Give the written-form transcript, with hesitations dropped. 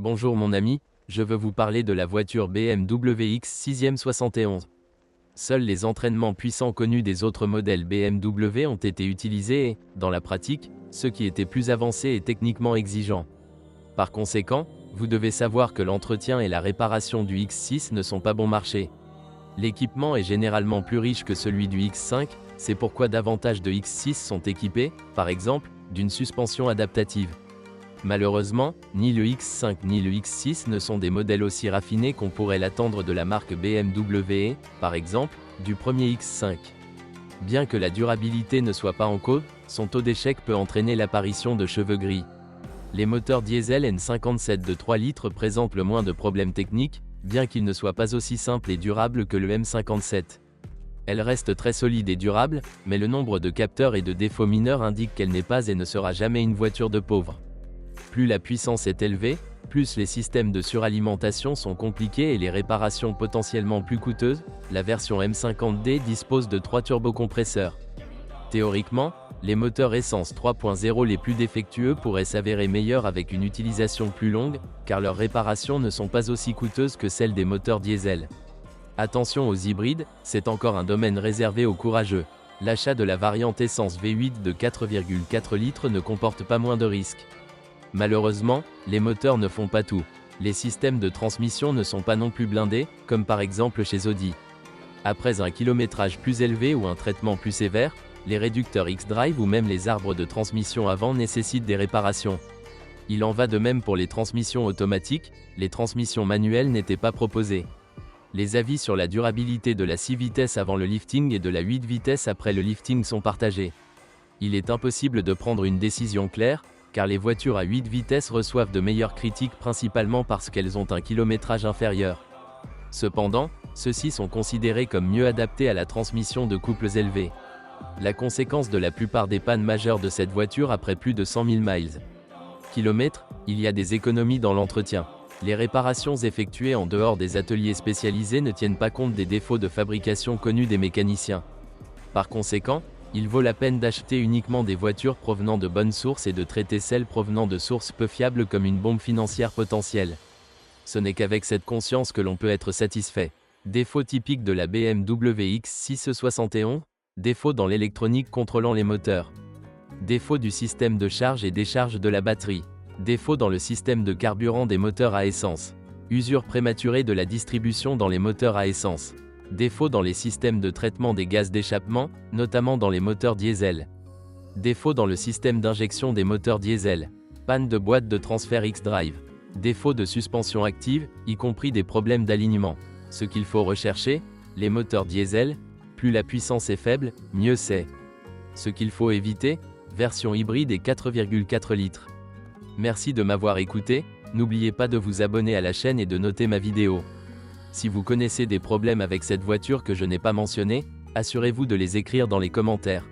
Bonjour mon ami, je veux vous parler de la voiture BMW X6e71. Seuls les entraînements puissants connus des autres modèles BMW ont été utilisés et, dans la pratique, ceux qui étaient plus avancés et techniquement exigeants. Par conséquent, vous devez savoir que l'entretien et la réparation du X6 ne sont pas bon marché. L'équipement est généralement plus riche que celui du X5, c'est pourquoi davantage de X6 sont équipés, par exemple, d'une suspension adaptative. Malheureusement, ni le X5 ni le X6 ne sont des modèles aussi raffinés qu'on pourrait l'attendre de la marque BMW et, par exemple, du premier X5. Bien que la durabilité ne soit pas en cause, son taux d'échec peut entraîner l'apparition de cheveux gris. Les moteurs diesel N57 de 3 litres présentent le moins de problèmes techniques, bien qu'ils ne soient pas aussi simples et durables que le M57. Elle reste très solide et durable, mais le nombre de capteurs et de défauts mineurs indique qu'elle n'est pas et ne sera jamais une voiture de pauvre. Plus la puissance est élevée, plus les systèmes de suralimentation sont compliqués et les réparations potentiellement plus coûteuses. La version M50D dispose de 3 turbocompresseurs. Théoriquement, les moteurs essence 3.0 les plus défectueux pourraient s'avérer meilleurs avec une utilisation plus longue, car leurs réparations ne sont pas aussi coûteuses que celles des moteurs diesel. Attention aux hybrides, c'est encore un domaine réservé aux courageux. L'achat de la variante essence V8 de 4,4 litres ne comporte pas moins de risques. Malheureusement, les moteurs ne font pas tout. Les systèmes de transmission ne sont pas non plus blindés, comme par exemple chez Audi. Après un kilométrage plus élevé ou un traitement plus sévère, les réducteurs X-Drive ou même les arbres de transmission avant nécessitent des réparations. Il en va de même pour les transmissions automatiques, les transmissions manuelles n'étaient pas proposées. Les avis sur la durabilité de la 6 vitesses avant le lifting et de la 8 vitesses après le lifting sont partagés. Il est impossible de prendre une décision claire, car les voitures à 8 vitesses reçoivent de meilleures critiques principalement parce qu'elles ont un kilométrage inférieur. Cependant, ceux-ci sont considérés comme mieux adaptés à la transmission de couples élevés. La conséquence de la plupart des pannes majeures de cette voiture après plus de 100 000 miles. Kilomètres, il y a des économies dans l'entretien. Les réparations effectuées en dehors des ateliers spécialisés ne tiennent pas compte des défauts de fabrication connus des mécaniciens. Par conséquent, il vaut la peine d'acheter uniquement des voitures provenant de bonnes sources et de traiter celles provenant de sources peu fiables comme une bombe financière potentielle. Ce n'est qu'avec cette conscience que l'on peut être satisfait. Défaut typique de la BMW X671, défaut dans l'électronique contrôlant les moteurs. Défaut du système de charge et décharge de la batterie. Défaut dans le système de carburant des moteurs à essence. Usure prématurée de la distribution dans les moteurs à essence. Défaut dans les systèmes de traitement des gaz d'échappement, notamment dans les moteurs diesel. Défaut dans le système d'injection des moteurs diesel. Panne de boîte de transfert X-Drive. Défaut de suspension active, y compris des problèmes d'alignement. Ce qu'il faut rechercher, les moteurs diesel, plus la puissance est faible, mieux c'est. Ce qu'il faut éviter, version hybride et 4,4 litres. Merci de m'avoir écouté, n'oubliez pas de vous abonner à la chaîne et de noter ma vidéo. Si vous connaissez des problèmes avec cette voiture que je n'ai pas mentionné, assurez-vous de les écrire dans les commentaires.